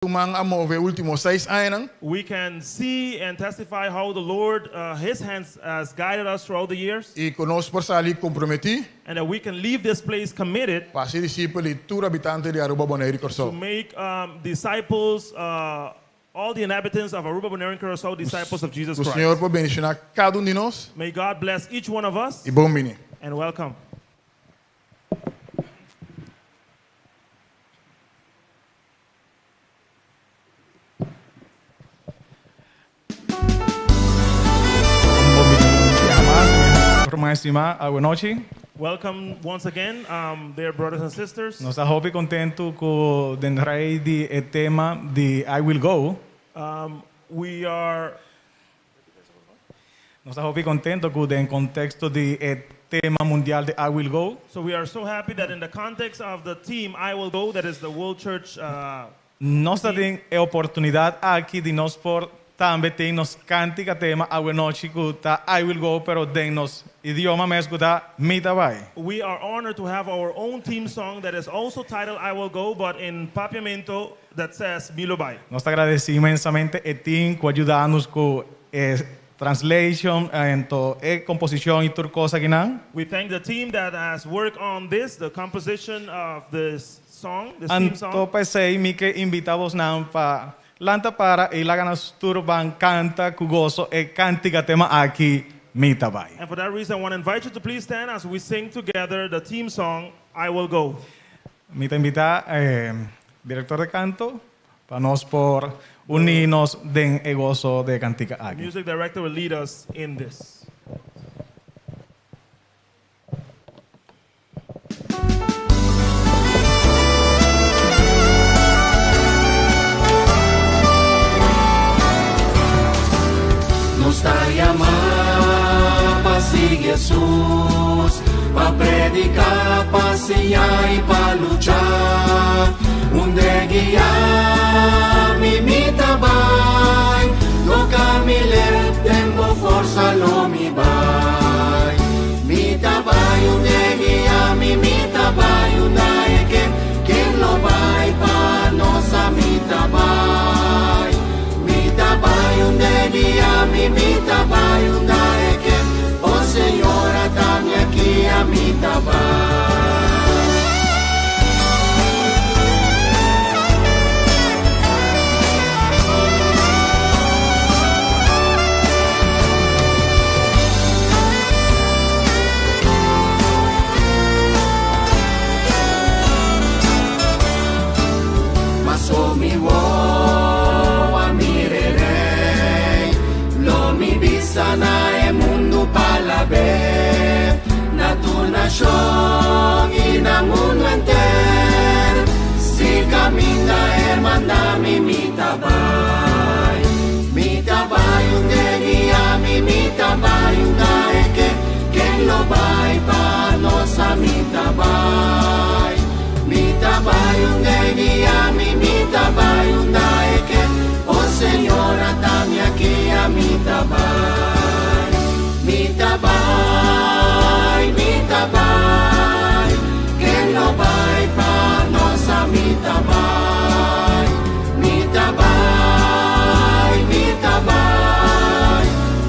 We can see and testify how the Lord, His hands has guided us throughout the years. Y conosco por salir comprometi And that we can leave this place committed para ser discípulo de todo habitante de Aruba Bonaire to Corso. make disciples, all the inhabitants of Aruba, Bonaire, and Curacao, disciples of Jesus O Christ. Senhor por bendicionar cada de nós May God bless each one of us e bom mini. and welcome. Más estimada, buenas noches. Welcome once again, dear brothers and sisters. Nós estamos bem contentes com o rei de tema de I Will Go. We are Nós estamos bem contentes com o contexto de tema mundial de I Will Go. we are so happy that in the context of the team I Will Go, that is the World Church. Nós temos a oportunidade aqui de nós por também ter nos cântica tema a noite que tá I Will Go, pero de nos idioma mesmo tá Mita vai. We are honored to have our own theme song that is also titled I Will Go, but in Papiamento that says Milobai. Nós agradecemos imensamente a team que ajuda-nos com translation, composição e tudo coisa que não. We thank the team that has worked on this, the composition of this song, this theme song. Então pensei que invitamos não para lanta para e lá ganas turban canta com gozo e cântica tema aqui Mita vai. And for that reason, I want to invite you to please stand as we sing together the theme song I Will Go. Mita invita director de canto para nós por unirnos den e gozo de cântica The aqui. music director will lead us in this. Nos está llamando para seguir Jesús, para predicar, para enseñar y para luchar. Donde guiar mi mita vai, no camile tengo fuerza lo mi vai. Mita vai, donde guiar mi mita vai, donde quien lo vai pa nossa mita vai. Mita vai, donde guiar mi mita vai, donde quien, oh Señora, dame aquí a mita vai. So mi woa mirerei, lo mi bisa na e mundo palabe, na tu nation y na mundo entero, si camina hermana mi mita vai, unde guia mi mita vai, unde que lo vai pa nossa mita vai. Mita vai unde guia mi mita vai unde que oh Señora dame aquí a mita vai. Mita vai que no vai pa nossa mita vai. Mita vai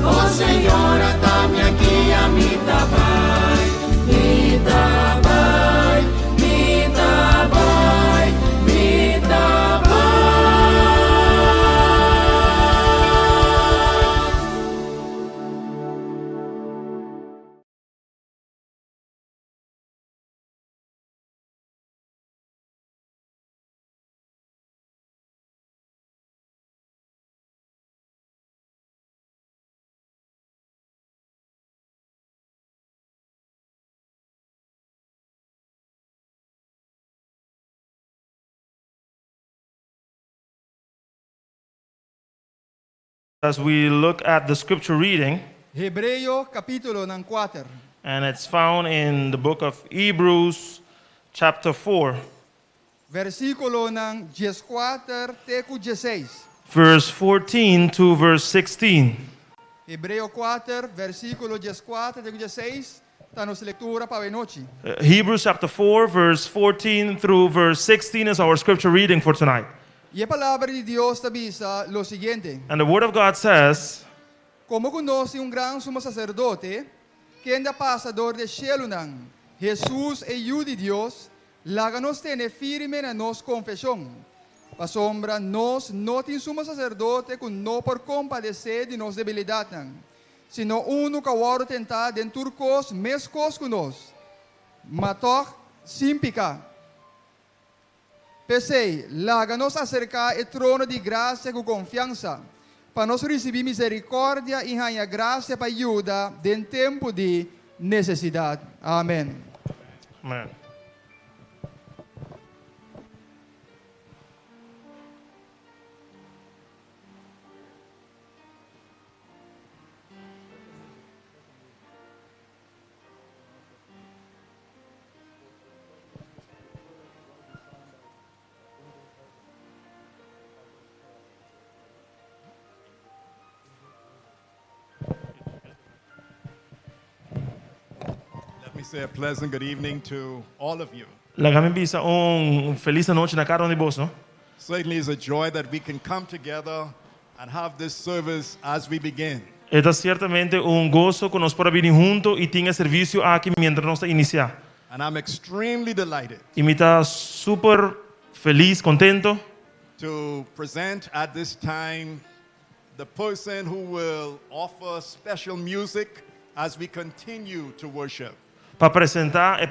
oh Señora dame aquí a mita vai. Mita vai, mita vai, mita vai. As we look at the scripture reading, Hebreo capítulo ng 4, and it's found in the book of Hebrews, chapter 4, versículo ng 14 teku 16. verse 14 to verse 16. Hebreo 4, versículo 14 teku 16. Está nossa leitura para a noite. Hebrews chapter 4, verse 14 through verse 16 is our scripture reading for tonight. Y la palabra de Dios te avisa lo siguiente. And the Word of God says, Como conoce gran sumo sacerdote, que anda pasador de Shelunan, Jesús e Hijo de Dios, láganos tiene firme na nos confesión. Pa sombra nos no tin sumo sacerdote con no por compadecer de nos debilidades, sino uno que ahora tentar den turcos mescos con nos, matoch sin picar. Pensei, láganos acercar el trono de gracia con confianza, para nos recibir misericórdia e ganhar graça para ajuda em tempo de necessidade. Amém. man. Let me say a pleasant good evening to all of you. Lagami bisa feliz noche na karon ni boss, no? Certainly it's a joy that we can come together and have this service as we begin. Esta ciertamente gozo que nos por venir junto y tenga servicio aquí mientras nos iniciar. And I'm extremely delighted Y me está súper feliz, contento to present at this time the person who will offer special music as we continue to worship. para apresentar a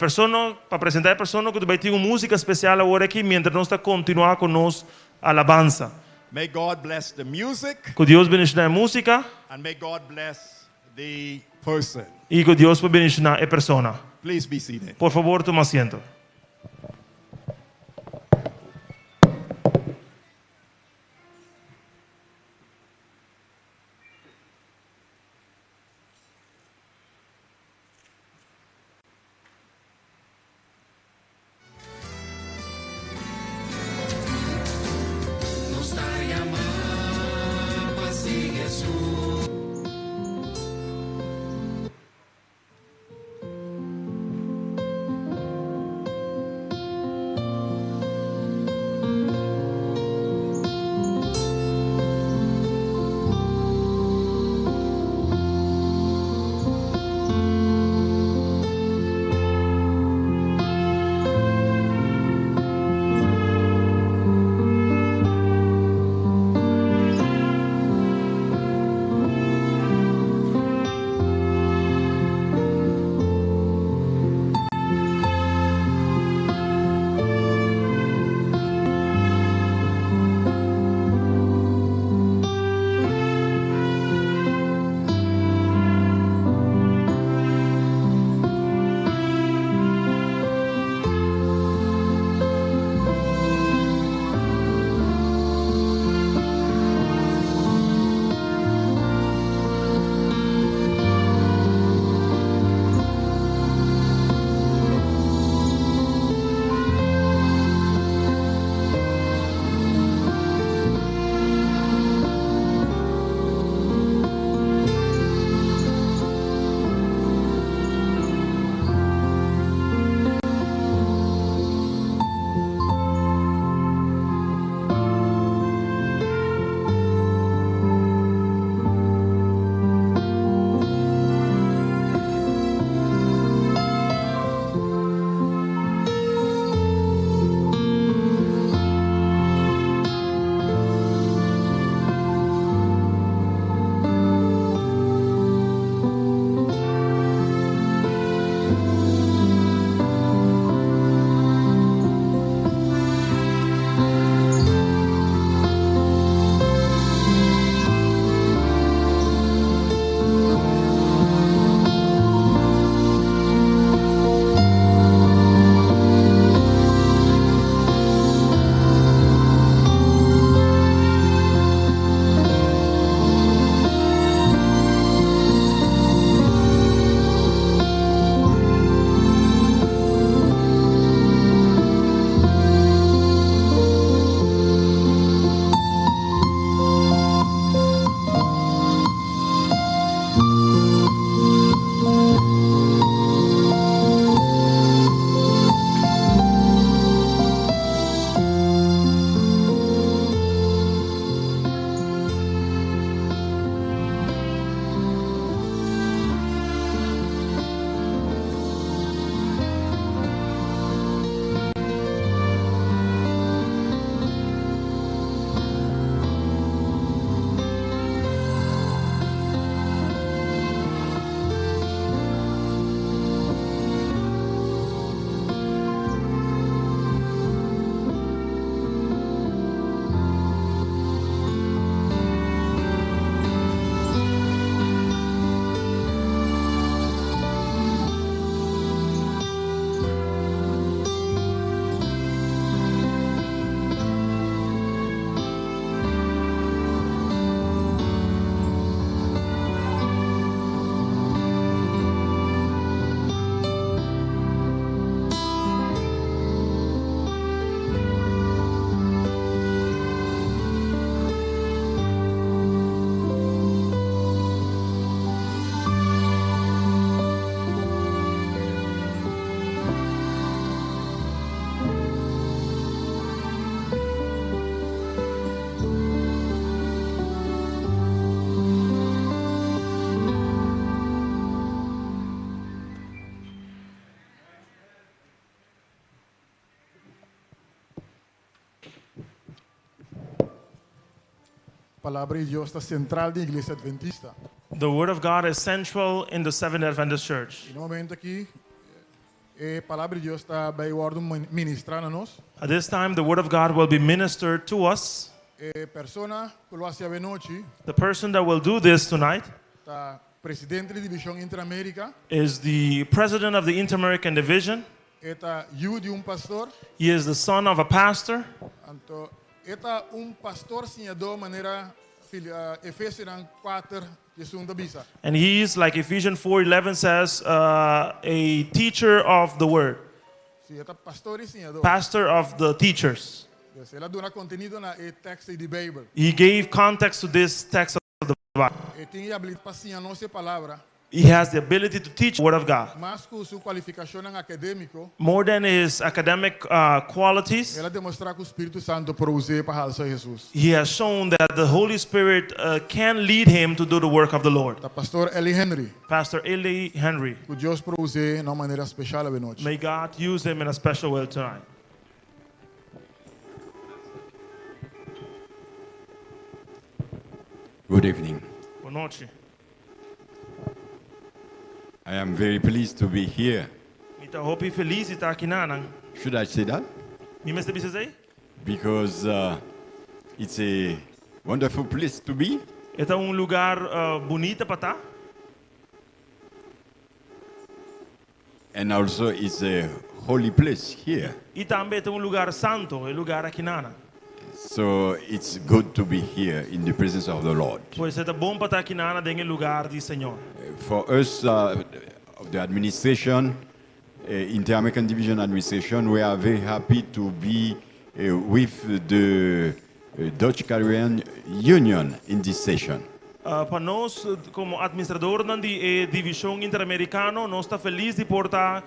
persona que vai ter uma música especial agora aqui mientras nós está continuar com nós alabança. May God bless the music Que Deus bendiga a música and may God bless the person. e que Deus bendiga a persona. Please be seated. Por favor, toma asiento. Nos da llamar, paz y Jesús. Palabra de Dios está central de Iglesia Adventista. The Word of God is central in the Seventh Adventist Church. E no momento aqui, a palavra de Deus está bem ordem ministrar a nós. At this time, the Word of God will be ministered to us. A persona que lo hace a noite The person that will do this tonight está presidente da divisão Interamérica. is the president of the Inter-American Division. Está hijo de pastor. He is the son of a pastor. Então, está pastor senhador maneira Efésios 4 que segunda bisa. And he's, like Ephesians 4:11 says, a teacher of the Word, Se está pastor e senhador. pastor of the teachers. Ela dona conteúdo na texto da Bíblia. He gave context to this text of the Bible. E tem habilidade para ensinar nossa palavra. He has the ability to teach the Word of God. Mas com sua qualificação acadêmico, More than his academic qualities, ela demonstra que o Espírito Santo produz para alçar Jesus. he has shown that the Holy Spirit can lead him to do the work of the Lord. Da pastor Eli Henry, Pastor Eli Henry, que Deus produz de uma maneira especial a noite. may God use him in a special way tonight. Good evening. Boa noite. I am very pleased to be here. Mita hopi feliz de estar aqui nanang. Should I say that? Mi meste bisa say? Because it's a wonderful place to be. Esta lugar bonito para estar. And also it's a holy place here. E também é lugar santo, é lugar aqui nanang. So it's good to be here in the presence of the Lord. Pois é bom para estar aqui nanang dentro lugar do Senhor. For us, of the administration, Inter-American Division Administration, we are very happy to be with the Dutch Caribbean Union in this session. Para nós, como administrador da divisão interamericana, nós estamos felizes de portar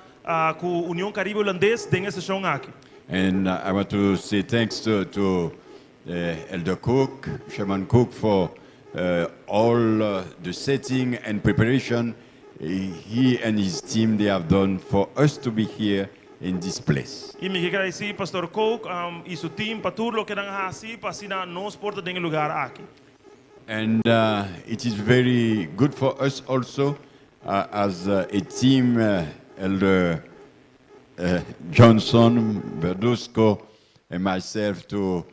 com a União Caribe Holandês dentro dessa sessão aqui. And I want to say thanks to Elder Cook, Chairman Cook, for all the setting and preparation he and his team they have done for us to be here in this place. E me quero agradecer Pastor Cook e seu time para tudo o que estão fazendo para assim nós portar dentro lugar aqui. And it is very good for us also as a team, Elder Johnson, Verdusco, and myself to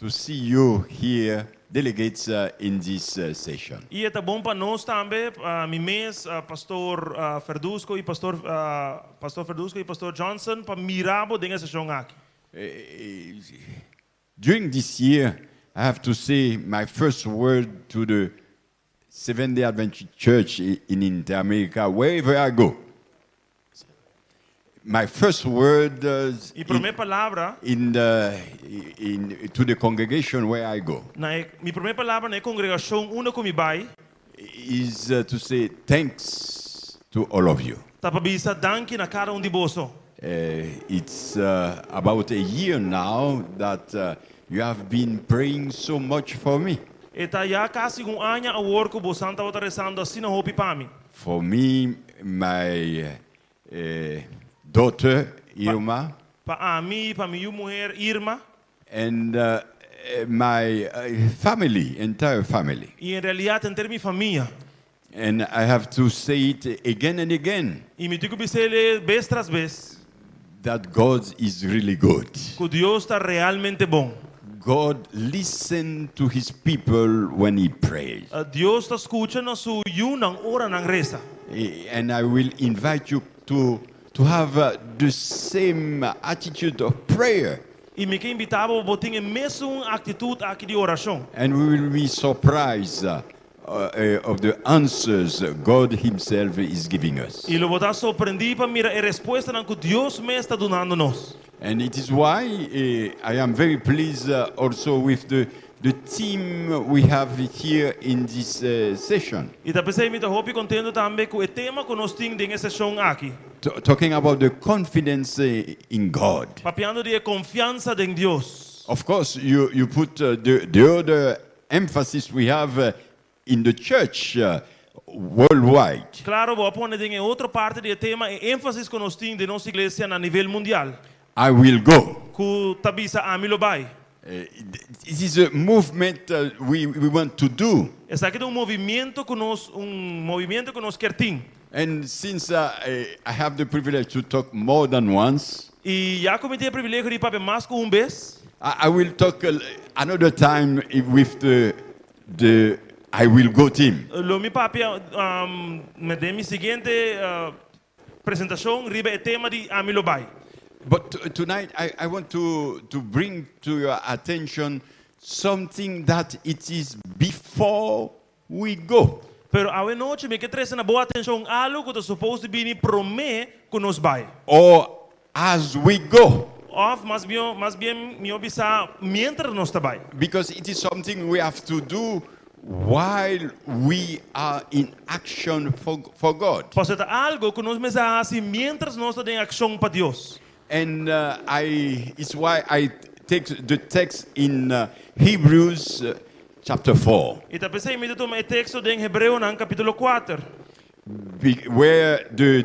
see you here, delegates in this session. E é bom para nós também, Pastor Verdusco e Pastor Verdusco e Pastor Johnson para mirabo dentro sessão aqui. During this year, I have to say my first word to the Seventh-day Adventist Church in Inter-America, wherever I go. My first word E primeira palavra to the congregation where I go minha primeira palavra na congregação onde eu me vai is to say thanks to all of you. tá para bisa danke na cada de vosso. It's about a year now that you have been praying so much for me. E tá já quase ano a work o Santa está rezando assim na hopi para mim. For me, my daughter Irma, Para mim, para minha mulher Irma and my entire family. e em realidade em termos de família. And I have to say it again and again E me digo bisele vez tras vez that God is really good. que Deus está realmente bom. God listens to his people when he prays. Deus está escutando su yunang ora nang reza. And I will invite you to have the same attitude of prayer. E me que invitava a botar a mesma atitude aqui de oração. And we will be surprised of the answers God himself is giving us. E lo botar surpreendido para mirar a resposta que Deus me está dando nós. And it is why I am very pleased also with the team we have here in this session. E tá pensei me tá hopi contento também com o tema que nós temos nessa sessão aqui. Talking about the confidence in God. Papiando de confiança em Deus. Of course, you put the other emphasis we have in the church worldwide. Claro, vou pôr em outra parte do tema e ênfase que nós temos de nossa igreja a nível mundial. I will go. Que tabisa a mim lo vai. It is a movement we want to do. Está aqui um movimento que nós quer ter. And since I have the privilege to talk more than once, E já como tenho o privilégio de papai mais que vez, I will talk another time with the I Will Go team. lo mi papi me dê mi seguinte apresentação riba o tema de Amilo Bay. But tonight I want to bring to your attention something that it is before we go. Pero a noite me quer trazer na boa atenção algo que é supposed to be promê que nos vai. Or as we go. Of mais bem me obisa mientras nós está vai. Because it is something we have to do while we are in action for God. Pois é algo que nós mesmos assim mientras nós está em ação para Deus. And it's why I take the text in Hebrews chapter 4, E tá pensei me toma o texto em Hebreu no capítulo 4. where the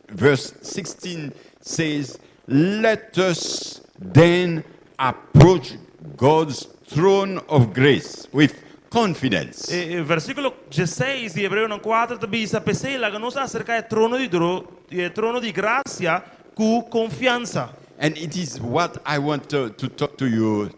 verse 16 says, "Let us then approach God's throne of grace with confidence." Versículo 16 de Hebreu 4 também diz: "Pensei lá que nós acerca do trono de graça com confiança." And it is what I want to talk to you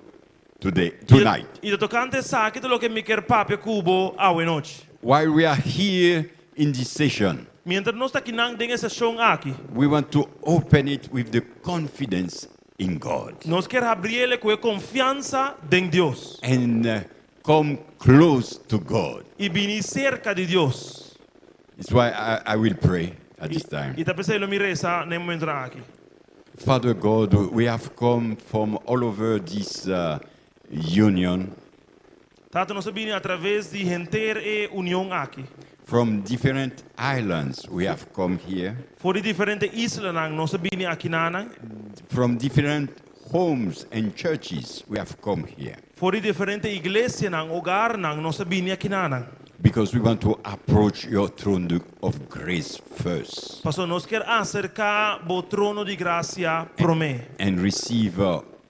tonight. E tocante sa que lo que me quer papi cubo a noite. While we are here in this session, Mientras nós está aqui nang dengue sessão aqui, we want to open it with the confidence in God nós quer abrir ele com confiança em Deus and come close to God. e vir cerca de Deus. It's why I will pray at this time. E tá pensei lo mi reza nem momento aqui. Father God, we have come from all over this union, Tato nós vim através de enter e união aqui. from different islands. We have come here, Voor die diferente islas nang nós vim aqui nanang. from different homes and churches. We have come here Voor die diferente iglesia nang hogar nang nós vim aqui nanang. because we want to approach your throne of grace first Pastor nós quer acercar o trono de graça promê and receive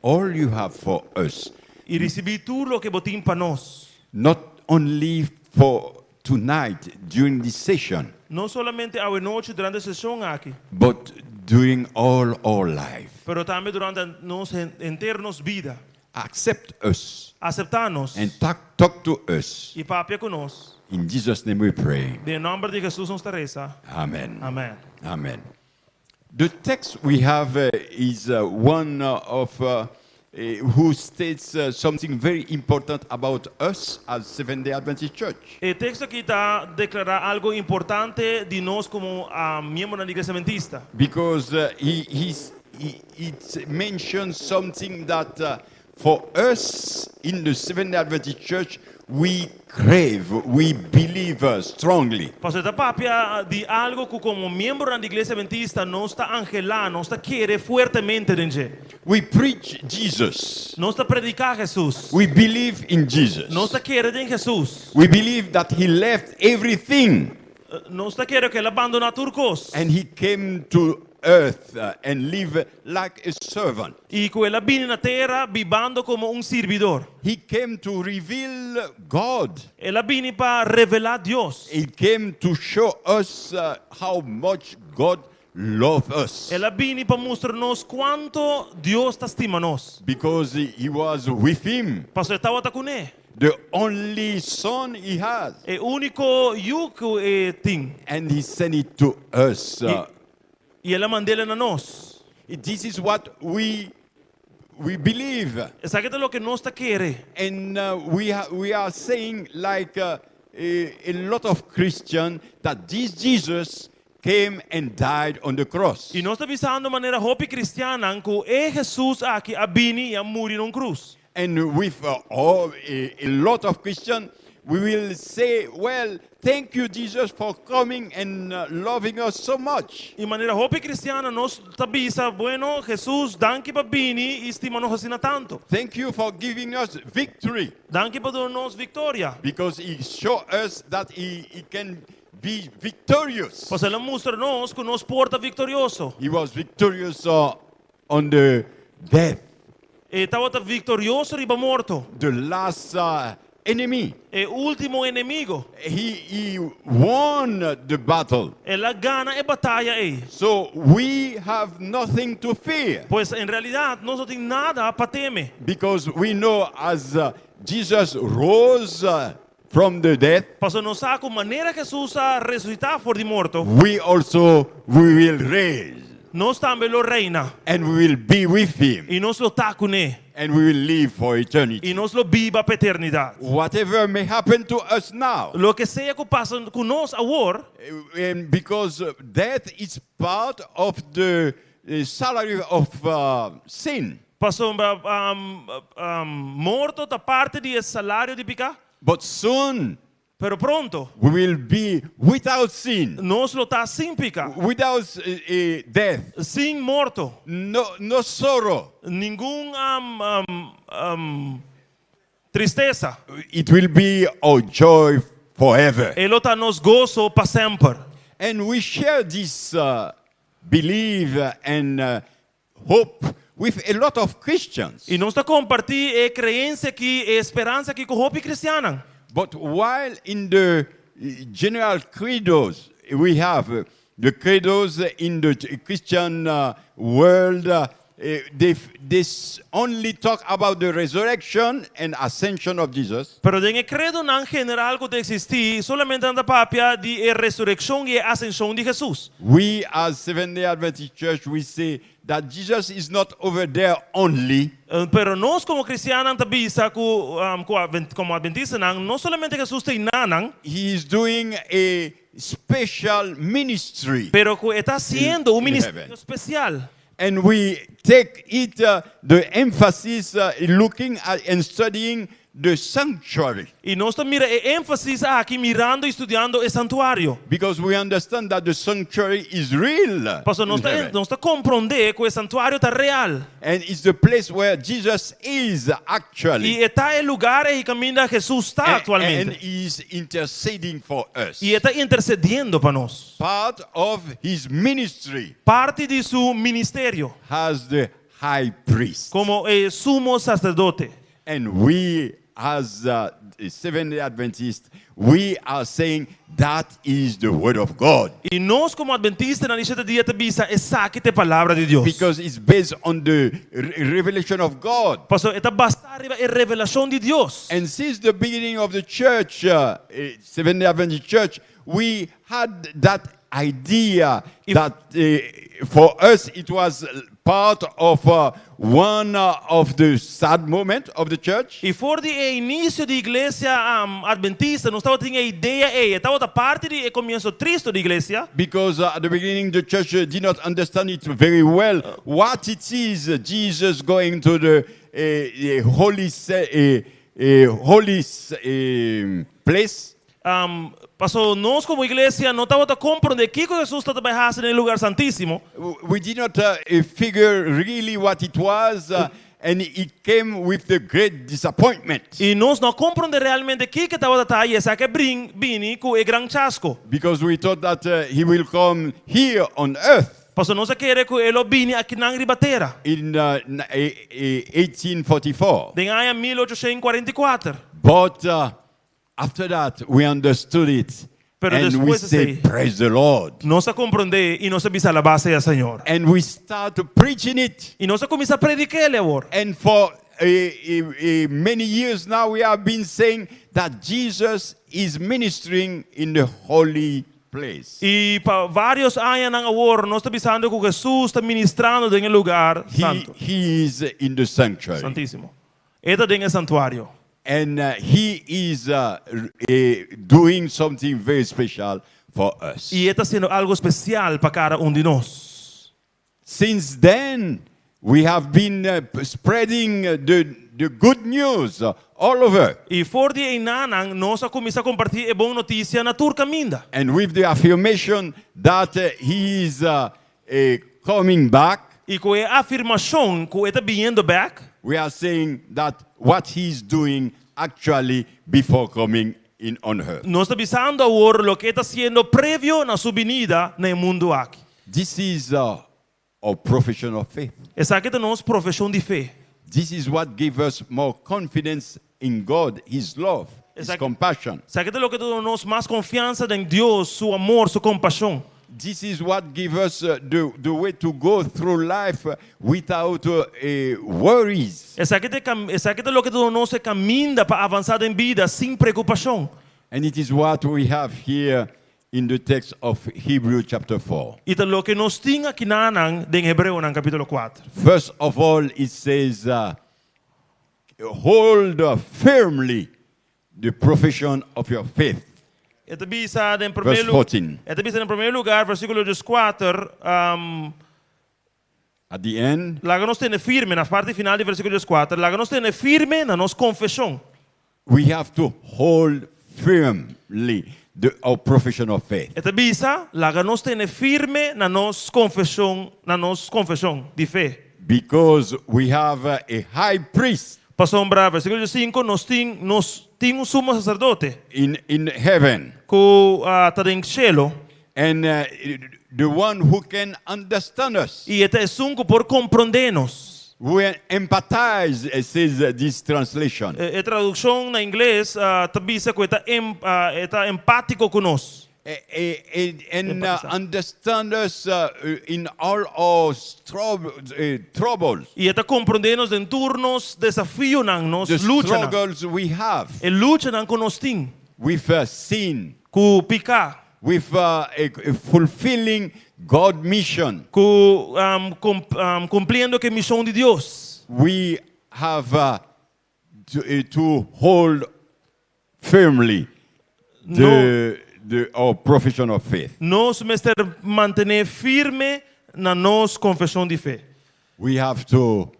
all you have for us, e receber tudo o que botim para nós. not only for tonight during this session, Não somente a noite durante a sessão aqui, but during all our life. pero também durante nos internos vida. Accept us Aceptar-nos and talk to us. e papi conosco. In Jesus' name we pray. Em nome de Jesus nos reza. Amen. Amém. Amen. The text we have is one of who states something very important about us as Seventh-day Adventist Church. O texto aqui está declarar algo importante de nós como membro da igreja adventista. Because it mentions something that for us in the Seventh-day Adventist Church, we crave, we believe strongly. Pastor, está papia de algo que como membro da igreja adventista nós está angelando, nós está querer fuertemente dentro. We preach Jesus. Nós está predicar Jesus. We believe in Jesus. Nós está querer em Jesus. We believe that he left everything Nós está querer que ele abandona turcos. and he came to earth and live like a servant. E que ele vem na terra vivendo como servidor. He came to reveal God. Ele vem para revelar Deus. He came to show us how much God loves us. Ele vem para mostrar-nos quanto Deus está estima nós. Because he was with him, Pastor, estava com ele. the only son he has. É o único yugo que tem. And he sent it to us. E ele mandou ele a nós. This is what we believe. Isso aqui é o que nós está querendo. And we are saying, like a lot of Christians, that this Jesus came and died on the cross. E nós está pensando de maneira hopi cristiana que é Jesus aqui a vini e a morrer na cruz. And with a lot of Christians, we will say, well, thank you, Jesus, for coming and loving us so much. E maneira hopi cristiana nós está pensando, bueno, Jesus, danke para vini e estima nós assim tanto. Thank you for giving us victory, Danke para dar-nos vitória. because he showed us that he can be victorious. Pois ele mostra-nos que nos porta vitorioso. He was victorious on the death Estaba victorioso riba morto. the last enemy. El último enemigo. He won the battle. Él gana la batalla. So we have nothing to fear Pues en realidad no tiene nada para temer. because we know as Jesus rose from the dead, Paso no sabe con manera Jesús a resucitar por de muerto. we will raise Nos también lo reina. and we will be with him Y nos lo está con él. and we will live for eternity. Y nos lo viva para eternidad. Whatever may happen to us now, Lo que sea que pasa con nos ahora. and because death is part of the salary of sin. Paso morto da parte del salario de picar. But soon Pero pronto we will be without sin, nos lo está sin picar. without death, Sin morto. no sorrow. Ningún tristeza. It will be our joy forever. Él está nos gozo para siempre. And we share this belief and hope with a lot of Christians. Y nos está compartir creencia aquí, esperanza aquí con hope cristiana. But while in the general credos we have the credos in the Christian world, they only talk about the resurrection and ascension of Jesus. Pero en el credo en general que existe solamente anda papia de resurrección y ascensión de Jesús. We as Seventh-day Adventist Church, we say that Jesus is not over there only, Pero nos como cristianos tabisa como adventistas no solamente Jesús te nanan, he is doing a special ministry. pero que está haciendo un in ministerio heaven. especial. And we take it, the emphasis looking at and studying the sanctuary. Y nos mira énfasis aquí mirando y estudiando el santuario. Because we understand that the sanctuary is real. Paso in heaven. nos comprender que el santuario está real. And it's the place where Jesus is actually. Y está el lugar y camina Jesús está And actualmente. he's interceding for us. Y está intercediendo para nos. Part of his ministry Parte de su ministerio has the high priest. como sumo sacerdote. And we, as Seventh-day Adventists, we are saying that is the word of God. Y nos como adventistas na lixa dia tabisa exacta palavra de Deus. Because it's based on the revelation of God. Paso está basada a revelação de Deus. And since the beginning of the church, Seventh-day Adventist Church, we had that idea that for us it was part of one of the sad moments of the church. E for de início da igreja adventista, nós estava tinha ideia estava da parte de começo triste da igreja. Because at the beginning the church did not understand it very well. What it is Jesus going to the holy place. Passou nós como igreja não estava a compreender que Jesus está trabalhando no lugar santíssimo. We did not figure really what it was, and it came with the great disappointment. E nós não compreender realmente que estava a aí essa que bini com o grande chasco. Because we thought that he will come here on earth. Passou nós querer que ele bini aqui na ribatera. In 1844. Den ano 1844. But after that, we understood it. Pero And we después say, de- praise the Lord. Nós a compreender e nós a bisa la base ao Senhor. And we start preaching it. E nós a começar a predicar ele agora. And for many years now, we have been saying that Jesus is ministering in the holy place. E para vários anos agora nós está pensando que Jesus está ministrando em lugar santo, He is in the sanctuary. santíssimo. Ele está em santuário. And he is doing something very special for us. E ele está sendo algo especial para cada de nós. Since then, we have been spreading the good news all over. E for de enanang nós a começar a compartilhar a boa notícia na turca minda. And with the affirmation that he is coming back, E com a afirmação que ele está vindo back, we are saying that what he's doing actually before coming in on earth. nós está pensando agora o que está sendo prévio na sua vinda no mundo aqui. This is our profession of faith. Essa aqui é a nossa profissão de fé. This is what gives us more confidence in God, His love, His Exacto. compassion. ¿Sabes qué es lo que nos más confianza en Dios, su amor, su compasión? This is what gives us the way to go through life without worries. ¿Sabes qué es lo que nos camina para avanzar en vida sin preocupación? And it is what we have here in the text of Hebrews chapter 4. Y es lo que nos tiene aquí en Hebreo en capítulo 4. First of all, it says, hold firmly the profession of your faith. Este bisa en Verse 14. primer lugar, versículo 4, At the end, la nos tiene firme, na parte final do versículo 4, la nos tiene firme na nos confesión. we have to hold firmly our profession of faith. Este bisa, la nos tiene firme na nos confesión de fe. Because we have a high priest Pasombra, versículo 5, nos tiene un sumo sacerdote in heaven, que está en cielo. and the one who can understand us, Y este es un que por comprendernos. who empathize, says this translation. Traducción en inglés, tabisa que está empático con nos. And understand us in all our troubles, Y está comprendernos en turnos, desafíos, nos the luchan. struggles we have El luchan con nos tin, with sin, cu pica, with a fulfilling God mission. cumpliendo que misión de Dios. We have to hold firmly our profession of faith. Nos mester mantener firme na nos confesión de fe. We have to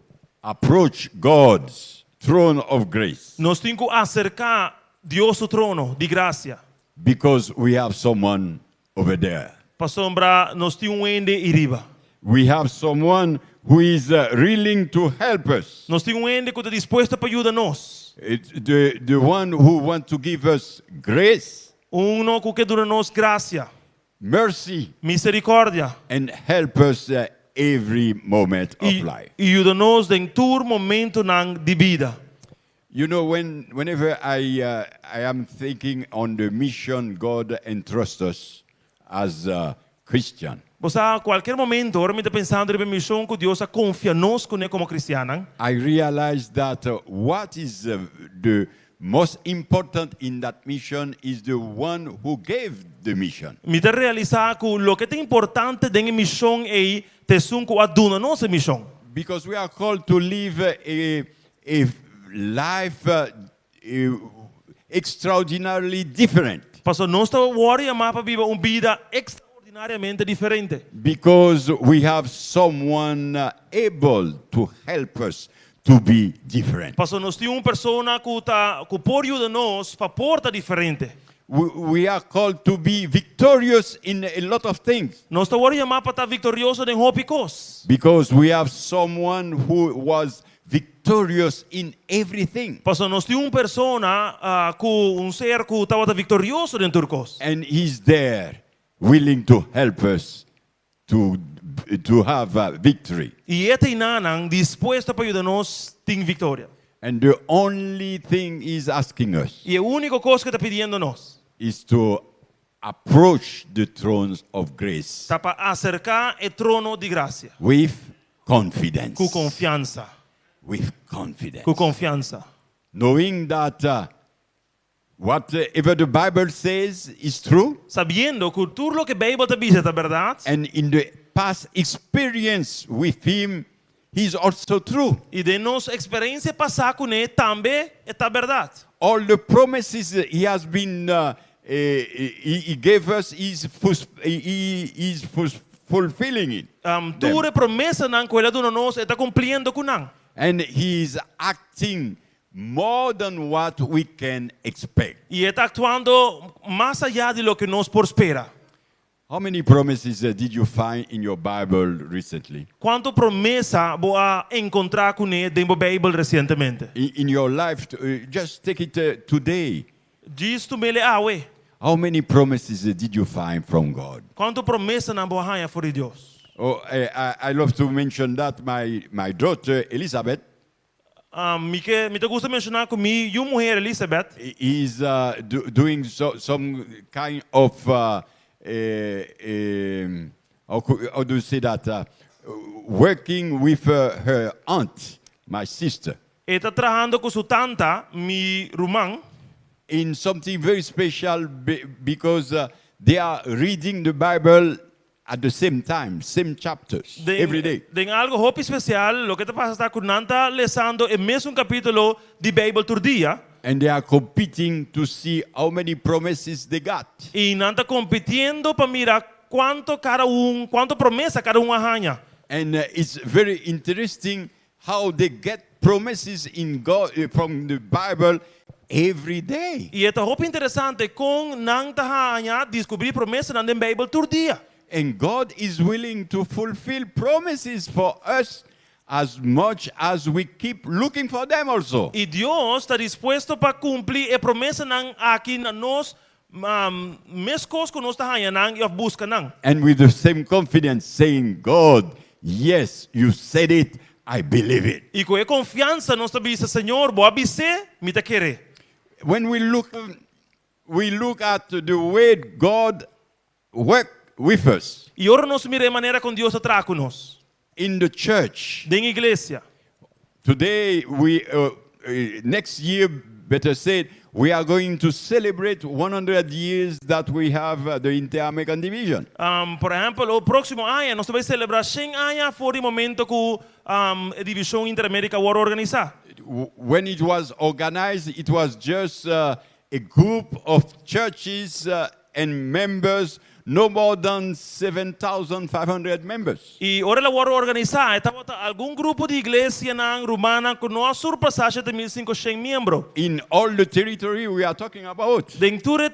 approach God's throne of grace Nos tengo que acercar Dios su trono de gracia. because we have someone over there. Pasombra, nos tiene un ende y riba. We have someone who is willing to help us. Nos tiene un ende que está dispuesto para ayudarnos. It's the one who wants to give us grace, Uno que dura nos gracia, mercy, misericordia. and help us every moment of Y life. ayudarnos en todo momento de vida. You know, whenever I am thinking on the mission God entrusts us as a Christian, O sea, cualquier momento, ahora me está pensando en la misión que Dios confía nos con él como cristiana. I realize that what is the most important in that mission is the one who gave the mission. Me está realizar que lo que es importante en la misión es tesun que aduna nossa misión. Because we are called to live a life extraordinarily different. Paso nós estamos agora para viver uma vida extraordinariamente diferente. Because we have someone able to help us to be different. Paso nós temos uma pessoa que pode ajudar-nos para porta diferente. We are called to be victorious in a lot of things. Nós estamos agora para estar vitorioso em hópicos. Because we have someone who was victorious in everything. Paso nós temos uma pessoa ser que estava vitorioso em turcos. And he's there willing to help us to have victory. E este inanan dispuesto para ajudar-nos tem vitória. And the only thing he's asking us E a única coisa que está pedindo-nos is to approach the thrones of grace está para acercar o trono de graça with confidence. com confiança. With confidence. Com confiança. Knowing that whatever the Bible says is true, Sabiendo que tudo lo que a Bíblia te diz é verdade. and in the past experience with him, he's also true. E de nossa experiência passada com ele também é verdade. All the promises he has been, he gave us, he's fulfilling it. Tudo promessa não que ele deu nós está cumprindo com não. And he's acting more than what we can expect. E está actuando mais allá de lo que nos espera. How many promises did you find in your Bible recently? Quanto promessa vou encontrar com ele dentro da Bíblia recentemente? In your life, just take it today. Diz tu mele awe. How many promises did you find from God? Quanto promessa não vou arranhar fora de Deus? Oh, I love to mention that my daughter Elizabeth, me gusta mencionar com minha mulher Elizabeth. He's doing some kind of, how do you say that? Working with her aunt, my sister, Está trabajando con su tanta, mi rumán, in something very special because they are reading the Bible at the same time, same chapters, every day. Den algo hopi especial, lo que te pasa está con Nanta lesando el mesmo capítulo de Bible por dia. And they are competing to see how many promises they got. E Nanta competindo para mirar quanto promessa cada arranha. And it's very interesting how they get promises in God from the Bible every day. E é hopi interessante com Nanta arranha descobrir promessa na Bible por dia. And God is willing to fulfill promises for us as much as we keep looking for them also. E Deus está disposto para cumprir a promessa aqui na nós mescos com nós arranha e busca não. And with the same confidence saying, God, yes, you said it, I believe it. E com a confiança nós sabemos, Senhor, boa bise, me te querer. When we look at the way God works with us E ora nós miramos a maneira como Deus atrás conosco. in the church. Den igreja. Today, next year, better said, we are going to celebrate 100 years that we have the Inter-American Division. Por exemplo, o próximo ano nós vamos celebrar 100 anos for o momento que a divisão interamérica foi organizada. When it was organized, it was just a group of churches and members, no more than 7,500 members. E ora ela foi organizada, estava algum grupo de igreja na romana com nós surpassagem de 1.500 membros. In all the territory we are talking about. Den ture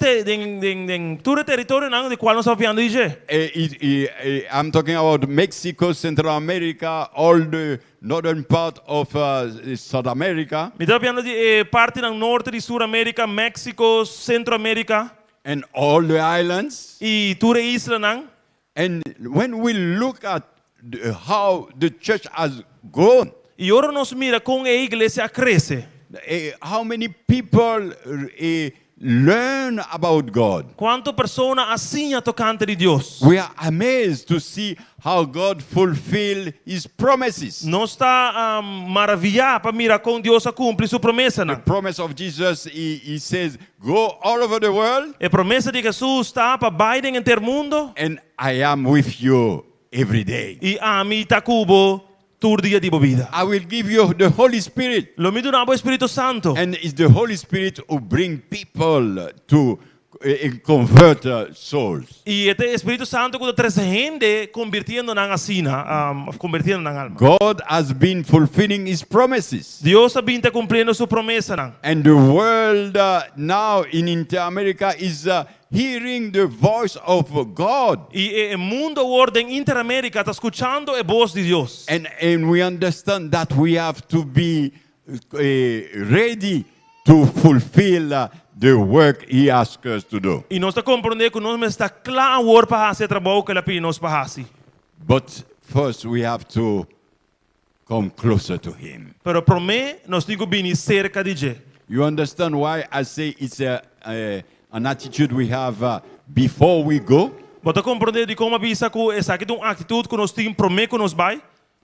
território não de qual nós estamos falando hoje. I'm talking about Mexico, Central America, all the northern part of South America. Me estava falando de parte do norte de Sul-América, México, Centro-América. And all the islands. E ture isla não. And when we look at how the church has grown, E ora nós mira como a igreja cresce. how many people learn about God. Quanto persona assim a tocante de Deus. We are amazed to see how God fulfilled His promises. Nós está maravilhado para mirar como Deus cumpre sua promessa. The Não? promise of Jesus, He says, go all over the world, A promessa de Jesus está para Biden em ter mundo and I am with you every day. e a mim está cubo todo dia de vida. I will give you the Holy Spirit. Lo me donava o Espírito Santo. And it's the Holy Spirit who bring people to convert souls. E este Espírito Santo que traz gente convirtiendo na asina, convirtiendo na alma. God has been fulfilling His promises. Deus está vindo cumprindo sua promessa. Não? And the world now in Inter-America is hearing the voice of God. E o mundo ordem Interamérica está escutando a voz de Deus. And we understand that we have to be ready to fulfill the work He asks us to do. E nós está compreendendo que nós está claro para fazer trabalho que Ele pede nós para fazer. But first we have to come closer to Him. Pero para mim, nós temos que vir cerca de Ele. You understand why I say it's an attitude we have before we go? Você compreende de como avisa que essa aqui é uma atitude que nós temos para mim que nós vai?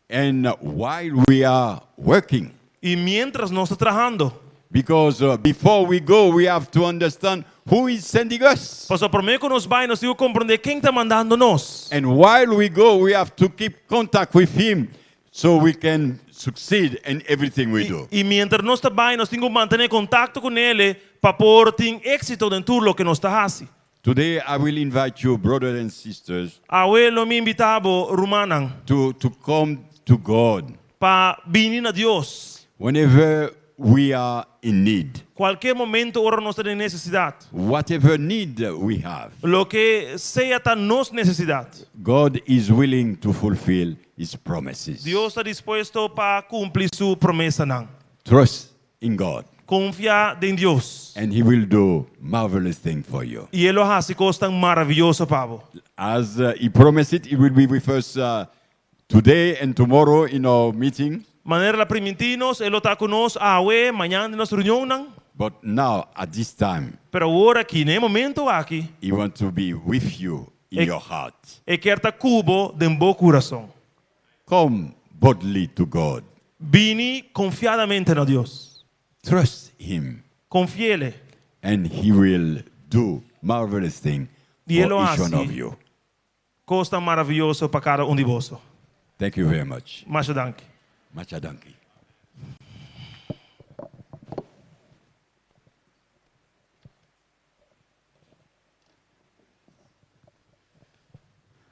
And while we are working. E mientras nós está trabalhando. Because before we go, we have to understand who is sending us. Pois para mim que nós vai, nós temos que compreender quem está mandando nós. And while we go, we have to keep contact with Him so we can succeed in everything we do. E mientras nós está bem, nós temos que manter contato com Ele para poder ter êxito em tudo o que nós está fazendo. Today, I will invite you, brothers and sisters, Abuelo me invitava Romanan to come to God para vir a Deus. whenever we are in need. Qualquer momento ora nós temos necessidade. Whatever need we have, Lo que sea ta nos necessidade. God is willing to fulfill His promises. Deus está disposto para cumprir sua promessa não. Trust in God, Confia em Deus. and He will do marvelous things for you. E Ele faz coisas tão maravilhosas para você. As He promised it, He will be with us today and tomorrow in our meeting. Manera la primitinos, Él está con nos awe, mañana de nuestra reunión, nang. But now, at this time, Pero ahora aqui, nesse momento aqui, He wants to be with you in Ek- your heart. quer estar cubo de bom coração. Come boldly to God. Vini confiadamente na Deus. Trust Him, Confiele. and He will do marvelous things for Y Él lo each one hace. of you. Costa maravilhoso para cada de vós. Thank you very much. Mas danke. Much donkey.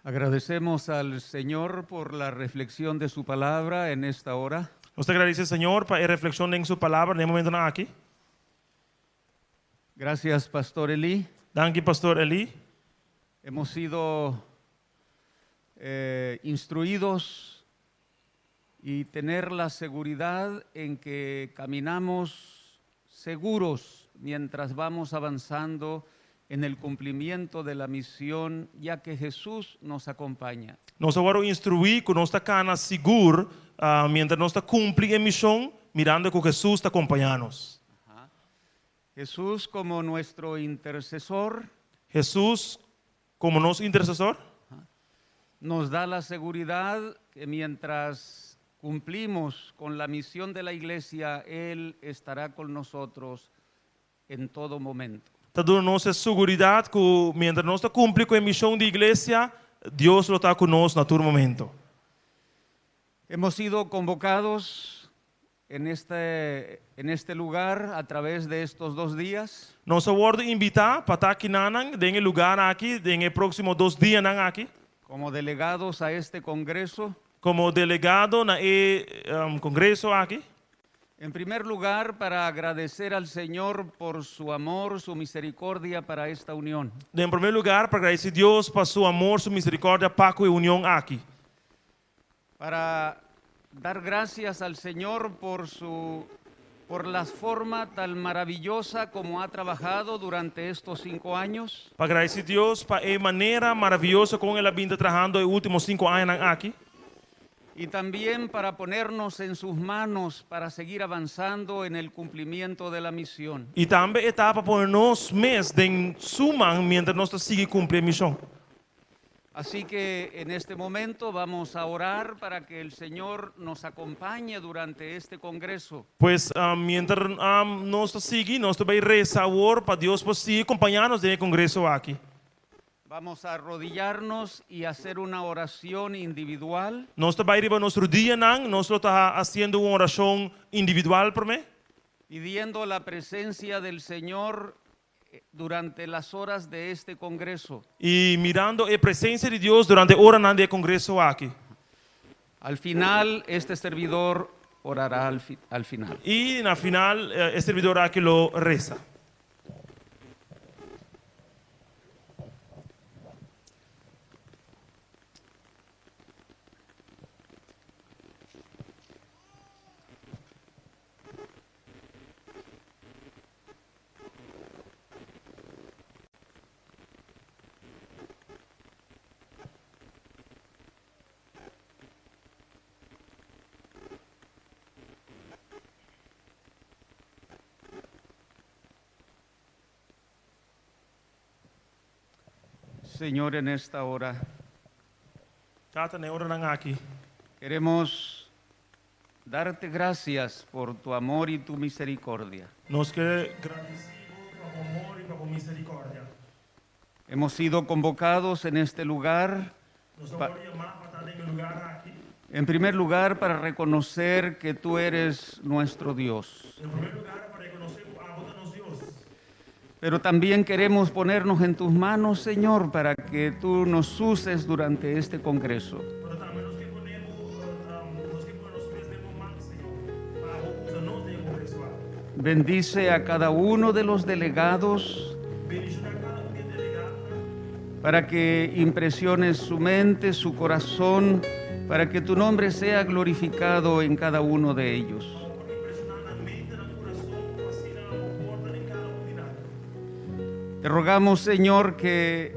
Agradecemos al Señor por la reflexión de su palabra en esta hora. Nós te agradecemos, Senhor, para a reflexão em sua palavra nesse momento aqui. Gracias, Pastor Eli. Danke, Pastor Eli. Hemos sido instruidos y tener la seguridad en que caminamos seguros mientras vamos avanzando en el cumplimiento de la misión, ya que Jesús nos acompaña. Nós agora instruir que nós está cana seguro, mientras nós está cumprir a missão, mirando que Jesus está acompanhando-nos. Jesús como nuestro intercesor Jesus, como nosso intercessor, nos da la seguridad que mientras cumplimos con la misión de la iglesia, Él estará con nosotros en todo momento. está dando nossa segurança que, mientras nós está cumprir com a missão da igreja, Deus está conosco em todo momento. Hemos sido convocados en este lugar a través de estos 2 días Nós vamos invitar para estar aqui nesse lugar aqui, nos próximos 2 dias aqui, como delegados a este congreso. como delegado na congresso aqui. En primer lugar, para agradecer al Señor por su amor, su misericordia para esta unión. Em primeiro lugar, para agradecer a Deus por seu amor, sua misericórdia, Paco e união aqui. Para dar gracias al Señor por la forma tan maravillosa como ha trabajado durante estos 5 años. Para agradecer a Deus por a maneira maravilhosa como Ele vem trabalhando nos últimos 5 anos aqui. Y también para ponernos en sus manos para seguir avanzando en el cumplimiento de la misión. E também está para pôr nos mês em sua mão, mientras nós seguimos cumprir a missão. Así que en este momento vamos a orar para que el Señor nos acompañe durante este congreso. Pois, mientras nós seguimos, nós também rezamos para Deus poder acompanhar-nos no congresso aqui. Vamos a arrodillarnos y hacer una oración individual. Nós também arriba nosso dia, nós está fazendo uma oração individual para mim, Pidiendo la presencia del Señor durante las horas de este congreso. e mirando a presença de Deus durante a hora do congresso aqui. Al final, este servidor orará al final. E na final, o servidor aqui lo reza. Señor, en esta hora Tata, na hora aqui. queremos darte gracias por tu amor y tu misericordia. Nós que agradecemos por amor e por misericórdia. Hemos sido convocados en este lugar, Nós vamos chamar para estar no lugar aqui. en primer lugar, para reconocer que tú eres nuestro Dios. Em primeiro lugar, para reconhecer a voz de Deus. Pero también queremos ponernos en tus manos, Señor, para que tú nos uses durante este congreso. Pero também nós que ponemos, nós que ponemos os pés de mão, Senhor, para usar-nos no congresso aqui. Bendice a cada uno de los delegados Bendice a cada delegado. para que impresiones su mente, su corazón, para que tu nombre sea glorificado en cada uno de ellos. Te rogamos, Señor, que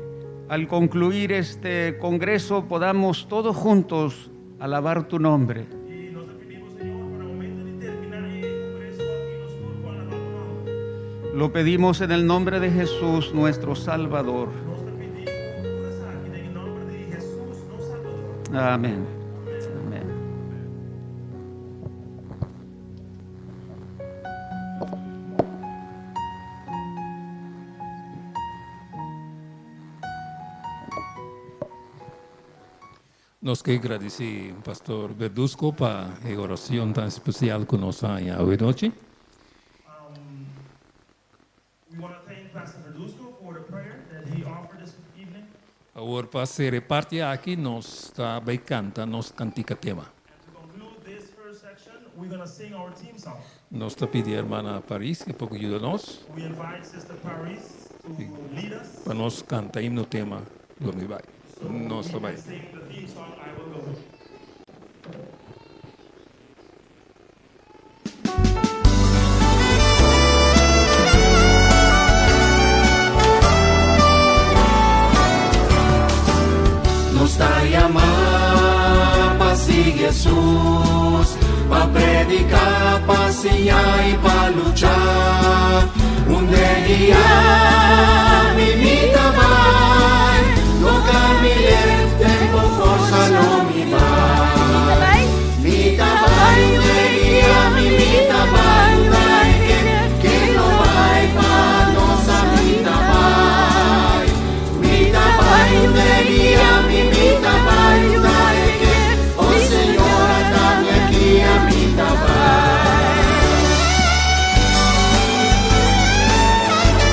al concluir este congreso podamos todos juntos alabar tu nombre. E nós te pedimos, Senhor, Lo pedimos en el nombre de Jesús, nuestro Salvador. Amén. Amén. Nós que agradecer pastor Verduzco para a oração tão especial que nós fazemos hoje noite. We want to thank Pastor Verduzco for the prayer that he offered this evening. Agora para ser parte aqui nós está bem canta, nós cantica tema. And to conclude this first section, we're going to sing our team song. Nós está pedindo a irmã Paris que pouco ajuda nós We invite Sister Paris to lead us. para nós cantar no tema do meu pai. Nós We também. can sing the theme song, I Will Go. Nos está llamando para seguir Jesús, para predicar, para enseñar y para luchar. Un día mi vida va, no cambié, con fuerza no me va. Mi trabajo un día mi vida va, que no va para nossa vida va. Mi trabajo un día mi vida va, oh Señor, dame aquí a mi trabajo.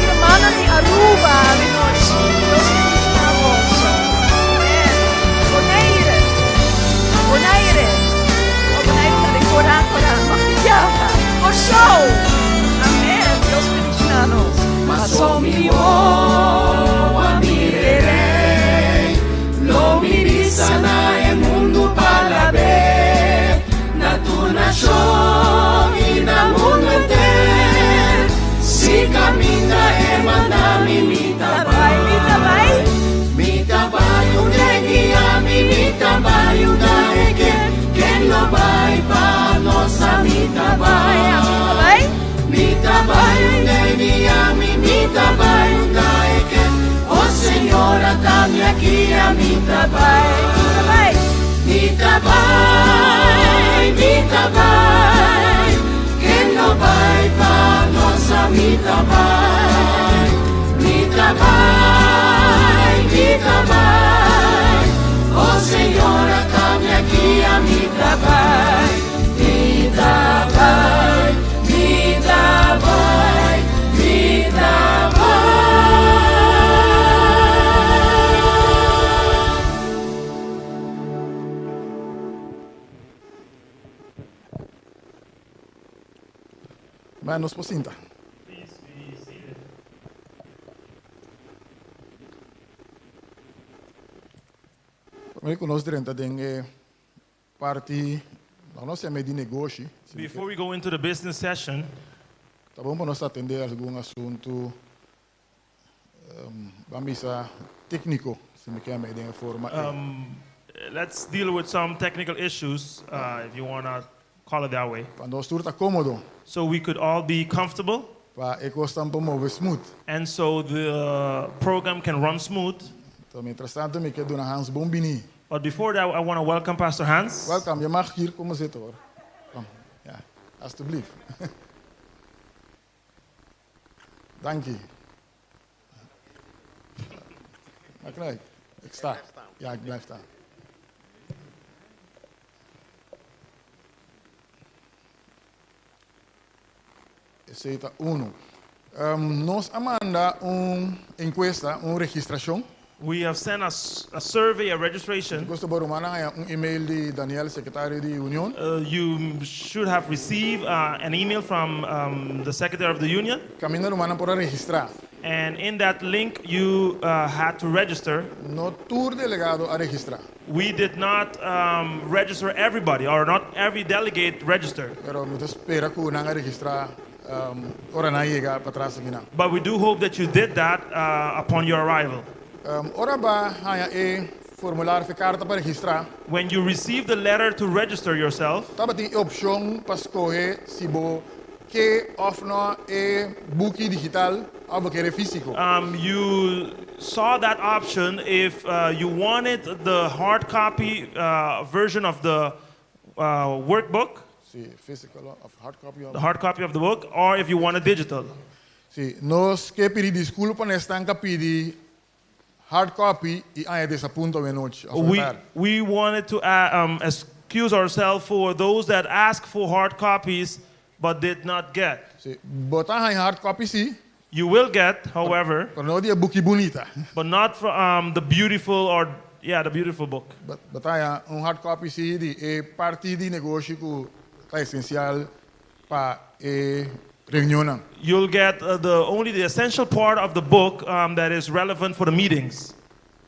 Hermana ni Aruba, de noche, Dios bendiga a vos. Amén. Bonaire, de cora, maquillaja, por show. Amén, Dios bendiga a nos. Mas o mi a mi rey, lo mi visa na e mundo para ver, na tu nación y na mundo entero, si camina e manda mi trabalho, mi trabalho de guia, mi trabalho da e que não vai para nossa mi trabalho. Mi trabalho de dia, mi trabalho da que, oh Senhora, dá-me aqui a mi trabalho. Mi trabalho, que não vai para nossa mi trabalho. Mi trabalho, oh Senhora, dá-me aqui a mi trabalho. Mi trabalho, mi trabalho, mi trabalho. Manos por cinta. Please be seated. Para que nós diremos que parte, nós temos de negócio. Before we go into the business session, Tá bom para nós atender algum assunto, vamos a técnico, se me quer me de forma. let's deal with some technical issues, if you want to call it that way. Para nós tudo tá cômodo, So we could all be comfortable, para que nós estamos mover smooth. and so the program can run smooth. Então, mientras tanto, me quedo na Hans Bombini. But before that, I want to welcome Pastor Hans. Welkom, je mag hier komen zitten hoor. Kom, ja, alstublieft. Dank je. Maar kijk, ik sta. Ja, ik blijf staan. Zeta 1. Nos manda encuesta, registração. We have sent a survey, a registration. Gosto barumana email de Daniel, secretário de União. You should have received an email from the Secretary of the Union. Caminho rumana para registrar. And in that link, you had to register. No tour delegado a registrar. We did not register everybody, or not every delegate registered. Pero me espera que unang registrar ora na llega para atrás aqui na. But we do hope that you did that upon your arrival. Ora ba haya formulário de carta para registrar. When you receive the letter to register yourself, Taba tem opção para escolher se bo que of no boekie digital of que físico. You saw that option if you wanted the hard copy version of the workbook, Sí, physical of hard copy. the hard copy of the book, or if you wanted digital. Sí, nos que pedir disculpa nestan que pedir hard copy y hay desapunto de noche. We wanted to excuse ourselves for those that ask for hard copies but did not get. Sí, botar en hard copy sí. You will get, however, Pero no dia boekie bonita. but not from the beautiful the beautiful book. Botar hard copy sí de parte de negócio que é essencial para reunião. You'll get only the essential part of the book that is relevant for the meetings.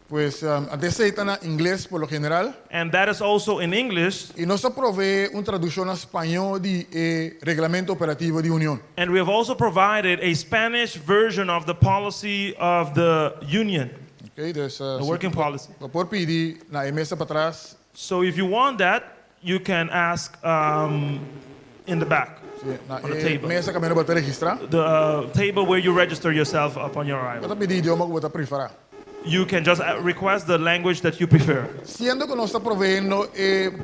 Pues antes está en inglés por lo general. And that is also in English. Y nos provee una traducción a español de reglamento operativo de unión. And we have also provided a Spanish version of the policy of the union, Okay, dus, the working policy. por pedir na mesa para trás. So if you want that, you can ask in the back, Sí, na on the table. mesa que me vai registrar. The table where you register yourself upon your arrival. Para pedir idioma que você preferir. You can just request the language that you prefer. Siendo que nos está proveyendo